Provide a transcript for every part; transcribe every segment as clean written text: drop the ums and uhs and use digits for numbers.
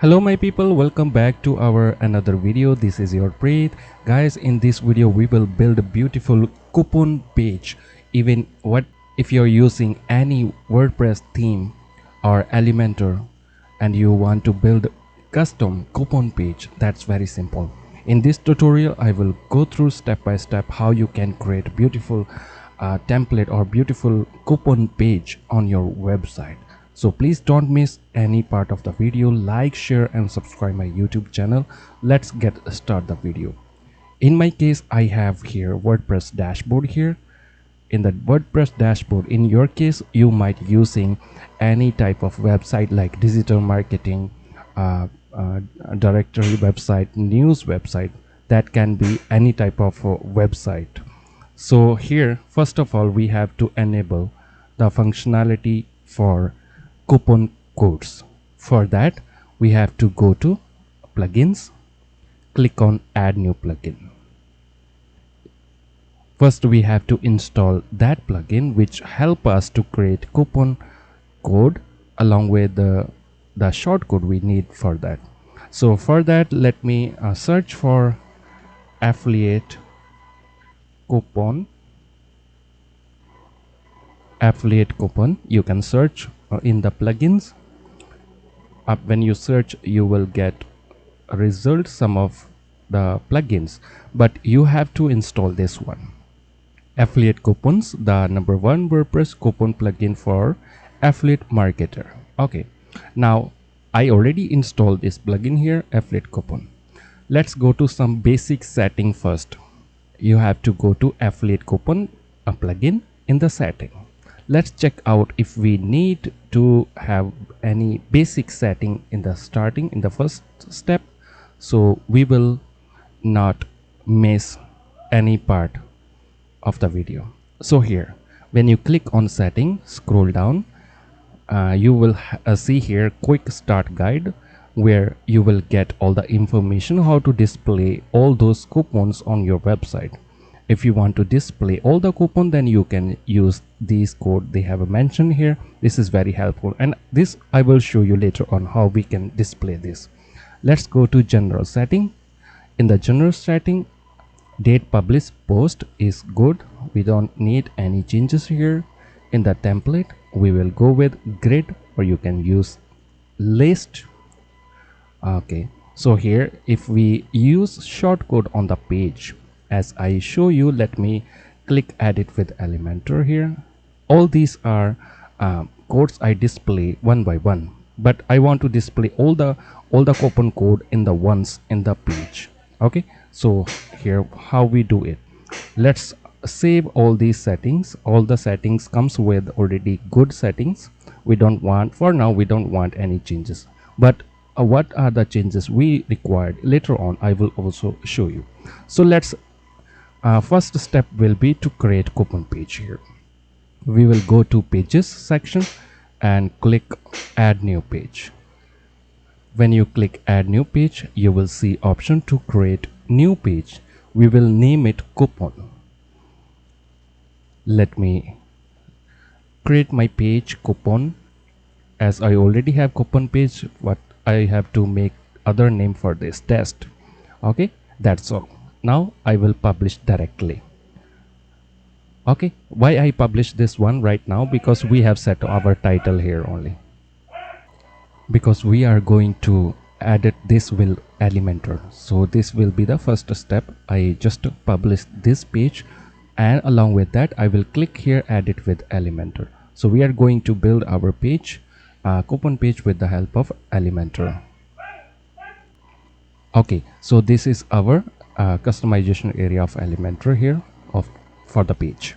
Hello my people, welcome back to our another video. This is your Preet. Guys, in this video we will build a beautiful coupon page. Even what if you're using any WordPress theme or Elementor and you want to build custom coupon page, that's very simple. In this tutorial I will go through step by step how you can create beautiful template or beautiful coupon page on your website. So please don't miss any part of the video. Like, share and subscribe my YouTube channel. Let's get start the video. In my case, I have here WordPress dashboard here. In the WordPress dashboard, in your case you might using any type of website like digital marketing, directory website, news website. That can be any type of website. So here first of all we have to enable the functionality for coupon codes. For that we have to go to plugins, click on add new plugin. First we have to install that plugin which help us to create coupon code along with the shortcode we need for that. So for that let me search for affiliate coupon. You can search in the plugins. When you search you will get a result, some of the plugins, but you have to install this one, affiliate coupons, the #1 WordPress coupon plugin for affiliate marketer. Okay, now I already installed this plugin here, affiliate coupon. Let's go to some basic setting first. You have to go to affiliate coupon plugin in the setting. Let's check out if we need to have any basic setting in the starting, in the first step, so we will not miss any part of the video. So here when you click on setting, scroll down, you will see here quick start guide, where you will get all the information how to display all those coupons on your website. If you want to display all the coupon, then you can use these code they have mentioned here. This is very helpful, and this I will show you later on how we can display this. Let's go to general setting. In the general setting, date published post is good. We don't need any changes here. In the template we will go with grid, or you can use list. Okay, so here if we use shortcode on the page, as I show you, let me click edit with Elementor here. All these are codes I display one by one, but I want to display all the coupon code in the ones in the page. Okay, so here how we do it. Let's save all these settings. All the settings comes with already good settings. We don't want, for now we don't want any changes, but what are the changes we required later on I will also show you. So let's first step will be to create coupon page. Here we will go to pages section and click add new page. When you click add new page, you will see option to create new page. We will name it coupon. Let me create my page coupon. As I already have coupon page, what I have to make other name for this, test. Okay, that's all. Now I will publish directly. Okay, why I publish this one right now? Because we have set our title here only, because we are going to edit this will Elementor. So this will be the first step. I just publish this page, and along with that I will click here edit with Elementor. So we are going to build our page, coupon page, with the help of Elementor. Okay, so this is our customization area of Elementor here for the page.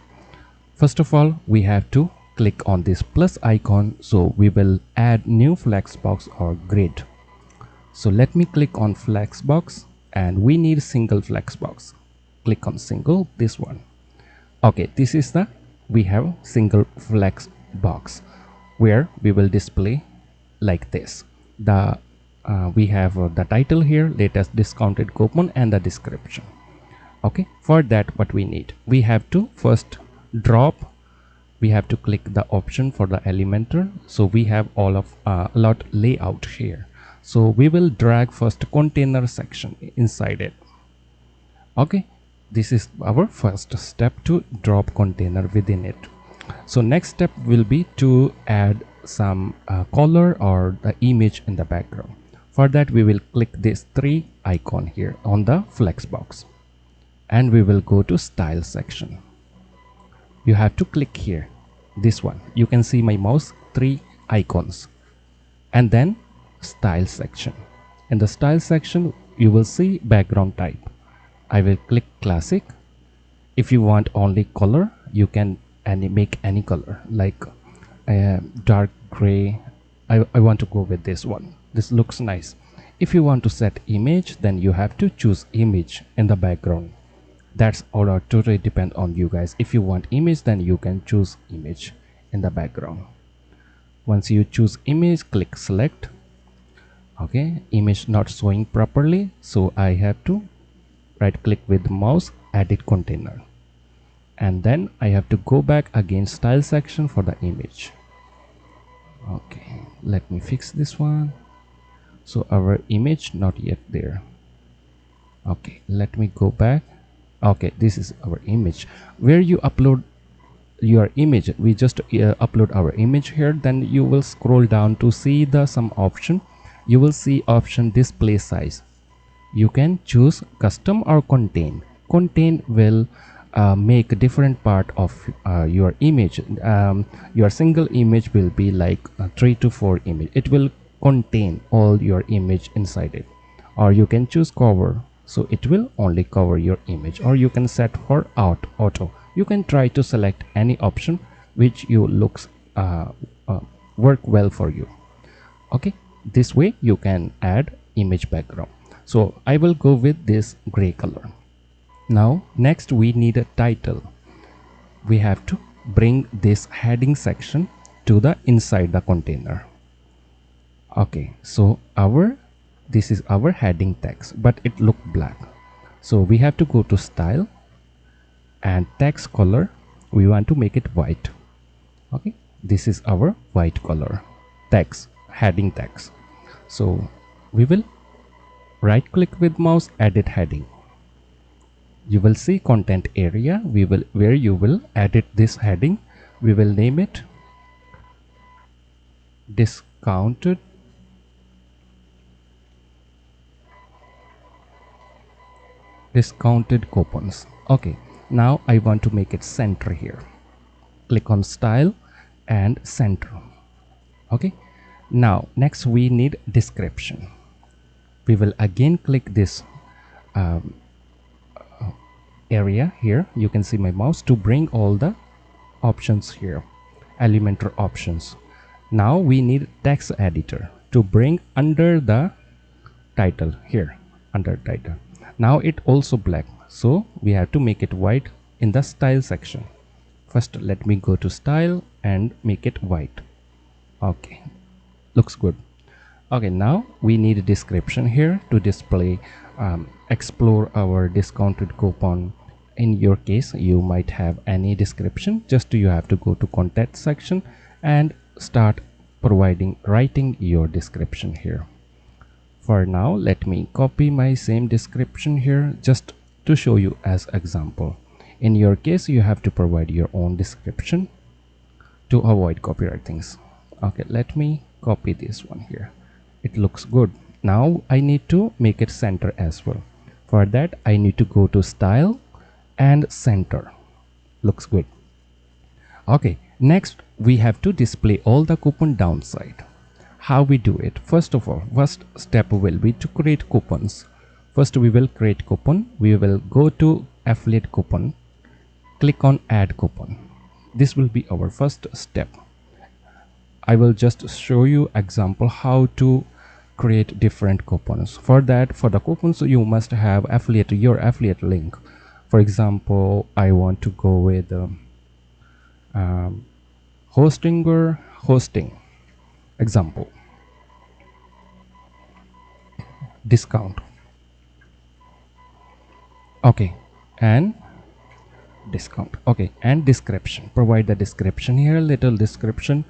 First of all we have to click on this plus icon, so we will add new flexbox or grid. So let me click on flexbox, and we need single flexbox. Click on single, this one. Okay, this is the, we have single flex box where we will display like this. The we have the title here, latest discounted coupon, and the description. Okay, for that what we need, we have to first drop, we have to click the option for the Elementor. So we have all of a lot layout here. So we will drag first container section inside it. Okay, this is our first step to drop container within it. So next step will be to add some color or the image in the background. For that we will click this 3 icon here on the flex box, and we will go to style section. You have to click here, this one. You can see my mouse 3 icons, and then style section. In the style section you will see background type. I will click classic. If you want only color, you can make any color, like dark gray. I want to go with this one. This looks nice. If you want to set image, then you have to choose image in the background. That's all, totally depend on you guys. If you want image, then you can choose image in the background. Once you choose image, click select. Okay, image not showing properly, so I have to right click with mouse, edit container, and then I have to go back again style section for the image. Okay, let me fix this one. So our image not yet there. Okay, let me go back. Okay, this is our image. Where you upload your image, we just upload our image here. Then you will scroll down to see the some option. You will see option display size. You can choose custom or contain. Contain will make a different part of your image. Your single image will be like 3 to 4 image. It will contain all your image inside it. Or you can choose cover, so it will only cover your image. Or you can set for auto. You can try to select any option which you looks work well for you. Okay, this way you can add image background. So I will go with this gray color. Now next we need a title. We have to bring this heading section to the inside the container. Okay, so this is our heading text, but it look black. So we have to go to style and text color. We want to make it white. Okay, this is our white color text, heading text. So we will right click with mouse, edit heading. You will see content area. Where you will edit this heading. We will name it discounted coupons. Okay, now I want to make it center here. Click on style and center. Okay, now next we need description. We will again click this area here. You can see my mouse to bring all the options here, Elementor options. Now we need text editor to bring under the title here, under title. Now it also black, so we have to make it white in the style section. First let me go to style and make it white. Okay, looks good. Okay, now we need a description here to display explore our discounted coupon. In your case you might have any description. Just you have to go to content section and start writing your description here. For now let me copy my same description here just to show you as example. In your case you have to provide your own description to avoid copyright things. Okay, let me copy this one here. It looks good. Now I need to make it center as well. For that I need to go to style and center. Looks good. Okay, next we have to display all the coupon downside. How we do it? First of all, first step will be to create coupons. First we will create coupon. We will go to affiliate coupon, click on add coupon. This will be our first step. I will just show you example how to create different coupons. For that, for the coupons you must have your affiliate link. For example, I want to go with hosting example, discount. Okay, and discount. Okay, and description. Provide the description here, little description.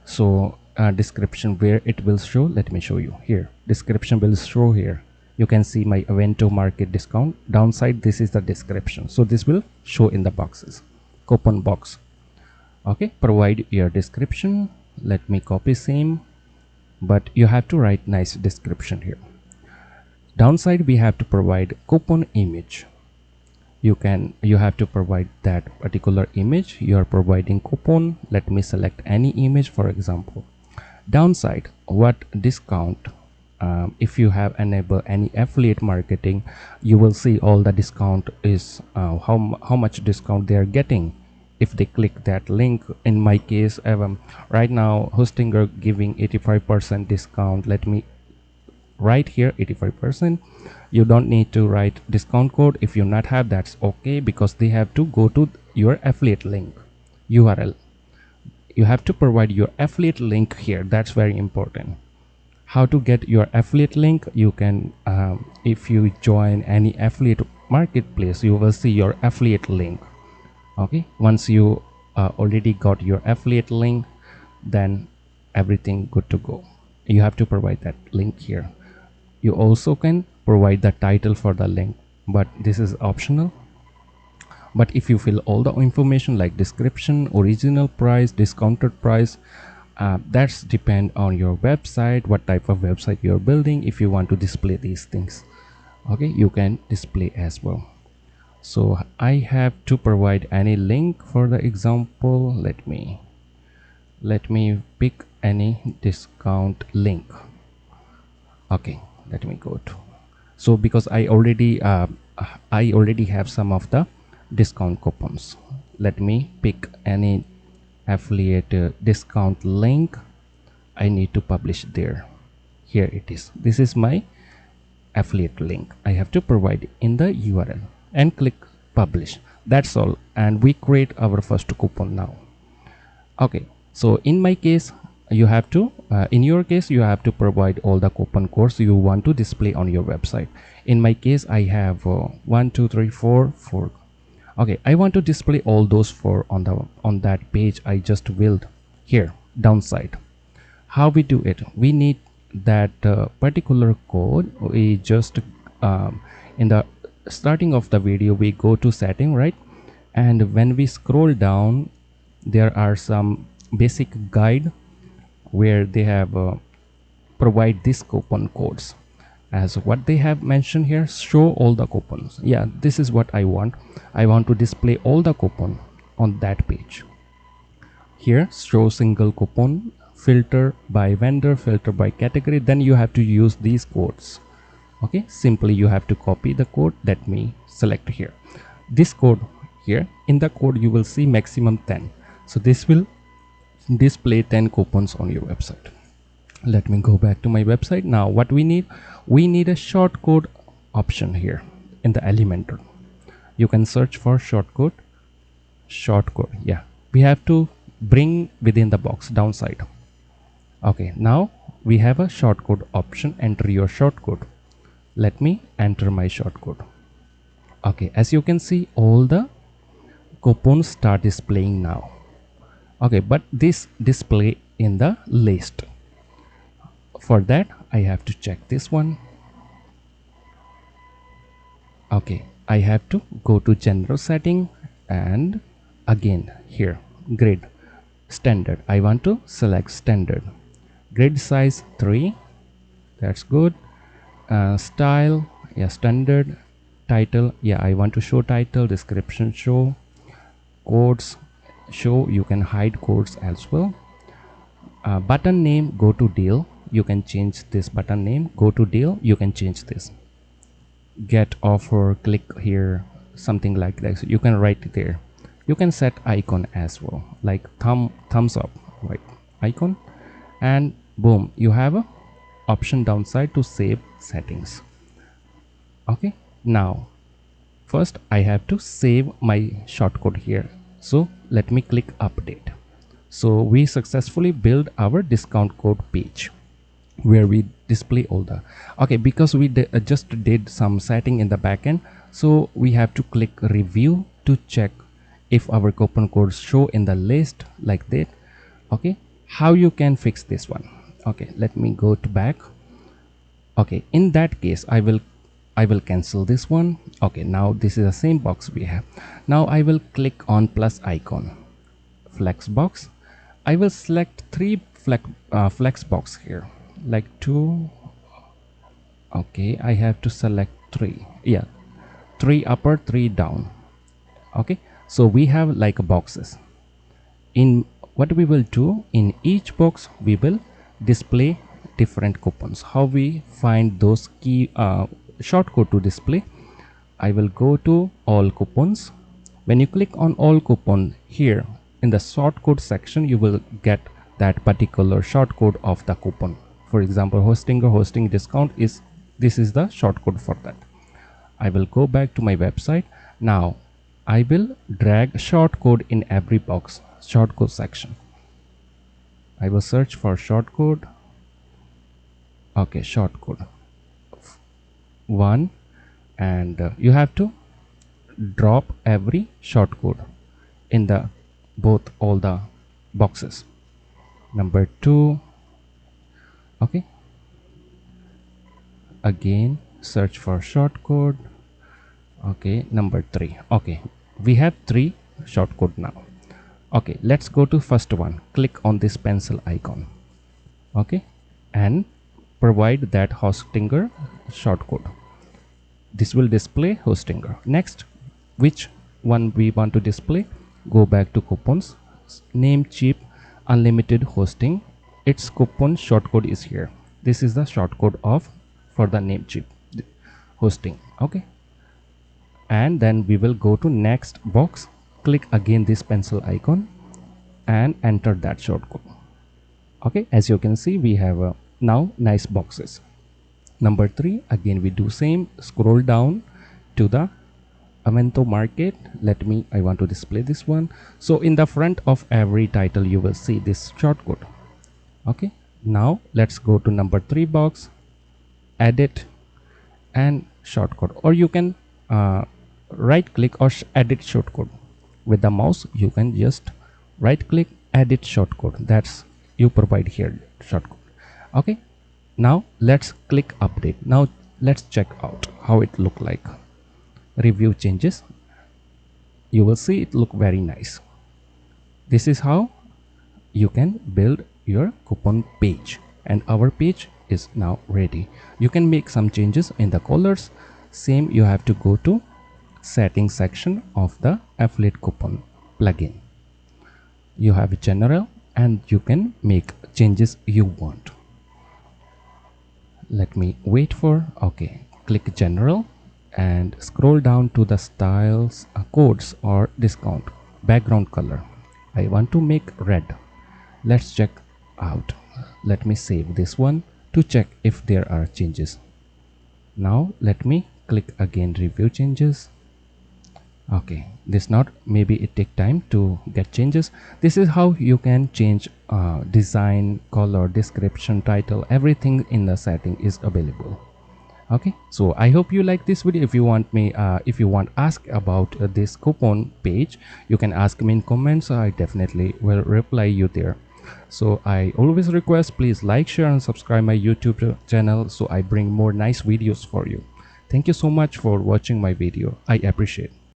So description where it will show. Let me show you here. Description will show here. You can see my Elementor market discount. Downside, this is the description. So this will show in the boxes, coupon box. Okay, provide your description. Let me copy same, but you have to write nice description here. Downside, we have to provide coupon image. You have to provide that particular image. You are providing coupon. Let me select any image, for example. Downside, what discount? If you have enabled any affiliate marketing, you will see all the discount is how much discount they are getting if they click that link. In my case, right now Hostinger giving 85% discount. Let me write here 85%. You don't need to write discount code. If you not have, that's okay, because they have to go to your affiliate link URL. You have to provide your affiliate link here. That's very important. How to get your affiliate link? You can if you join any affiliate marketplace, you will see your affiliate link. Okay, once you already got your affiliate link, then everything good to go. You have to provide that link here. You also can provide the title for the link, but this is optional. But if you fill all the information like description, original price, discounted price, that's depend on your website, what type of website you're building. If you want to display these things, okay, you can display as well. So I have to provide any link. For the example, let me pick any discount link. Okay, let me go to, so because I already have some of the discount coupons. Let me pick any affiliate discount link. I need to publish there. Here it is. This is my affiliate link. I have to provide in the URL and click publish. That's all, and we create our first coupon now. Okay, so in my case, you have to in your case, you have to provide all the coupon codes you want to display on your website. In my case, I have 1 2 3 4 4. Okay, I want to display all those four on that page I just built here. Downside, how we do it? We need that particular code. We just in the starting of the video, we go to setting, right? And when we scroll down, there are some basic guide where they have provide these coupon codes as what they have mentioned here. Show all the coupons. Yeah, this is what I want. I want to display all the coupon on that page. Here, show single coupon, filter by vendor, filter by category. Then you have to use these codes. Okay, simply you have to copy the code. Let me select here this code. Here in the code you will see maximum 10. So this will display 10 coupons on your website. Let me go back to my website. Now what we need a shortcode option here in the Elementor. You can search for shortcode. Yeah, we have to bring within the box. Downside, okay, now we have a shortcode option. Enter your shortcode. Let me enter my shortcode. Okay, as you can see, all the coupons start displaying now. Okay, but this display in the list. For that, I have to check this one. Okay, I have to go to general setting, and again here grid standard. I want to select standard. Grid size 3. That's good. Style, yeah, standard. Title, yeah, I want to show title. Description, show. Codes, show. You can hide codes as well. Button name, go to deal. You can change this button name. Go to deal. You can change this. Get offer, click here, something like that. So you can write it there. You can set icon as well, like thumbs up, right? Icon, and boom, you have a option downside to save settings. Okay, now first I have to save my shortcode here. So let me click update. So we successfully build our discount code page where we display all the, okay, because we just did some setting in the backend, so we have to click review to check if our coupon codes show in the list like that. Okay, how you can fix this one. Okay, let me go to back. Okay, in that case I will cancel this one. Okay, now this is the same box we have. Now I will click on plus icon, flex box. I will select three flex box here, like two. Okay, I have to select three. Yeah, three upper, three down. Okay, so we have like boxes. In what we will do, in each box we will display different coupons. How we find those key shortcode to display? I will go to all coupons. When you click on all coupon here in the shortcode section, you will get that particular shortcode of the coupon. For example, hosting or hosting discount is this is the shortcode for that. I will go back to my website. Now I will drag shortcode in every box, shortcode section. I will search for shortcode. Okay, shortcode 1, and you have to drop every shortcode in the all the boxes. Number 2. Okay, again search for shortcode. Okay, number 3. Okay, we have 3 shortcode now. Okay, let's go to first one. Click on this pencil icon. Okay, and provide that hostinger shortcode. This will display hostinger. Next, which one we want to display? Go back to coupons, Namecheap unlimited hosting. Its coupon shortcode is here. This is the shortcode of for the Namecheap hosting. Okay, and then we will go to next box. Click again this pencil icon and enter that shortcode. Okay, as you can see, we have now nice boxes. Number 3, again we do same. Scroll down to the Elementor market. I want to display this one. So in the front of every title you will see this shortcode. Okay, now let's go to number 3 box, edit and shortcode, or you can right click or edit shortcode. With the mouse you can just right click, edit shortcode. That's you provide here shortcode. Okay, now let's click update. Now let's check out how it look like. Review changes. You will see it look very nice. This is how you can build your coupon page, and our page is now ready. You can make some changes in the colors. Same, you have to go to settings section of the affiliate coupon plugin. You have general and you can make changes you want. Let me wait for. Okay, click general and scroll down to the styles, codes or discount. Background color, I want to make red. Let's check out. Let me save this one to check if there are changes. Now let me click again review changes. Okay, this not, maybe it take time to get changes. This is how you can change design, color, description, title, everything in the setting is available. Okay, so I hope you like this video. If you want me if you want ask about this coupon page, you can ask me in comments. I definitely will reply you there. So I always request, please like, share and subscribe my YouTube channel so I bring more nice videos for you. Thank you so much for watching my video. I appreciate it.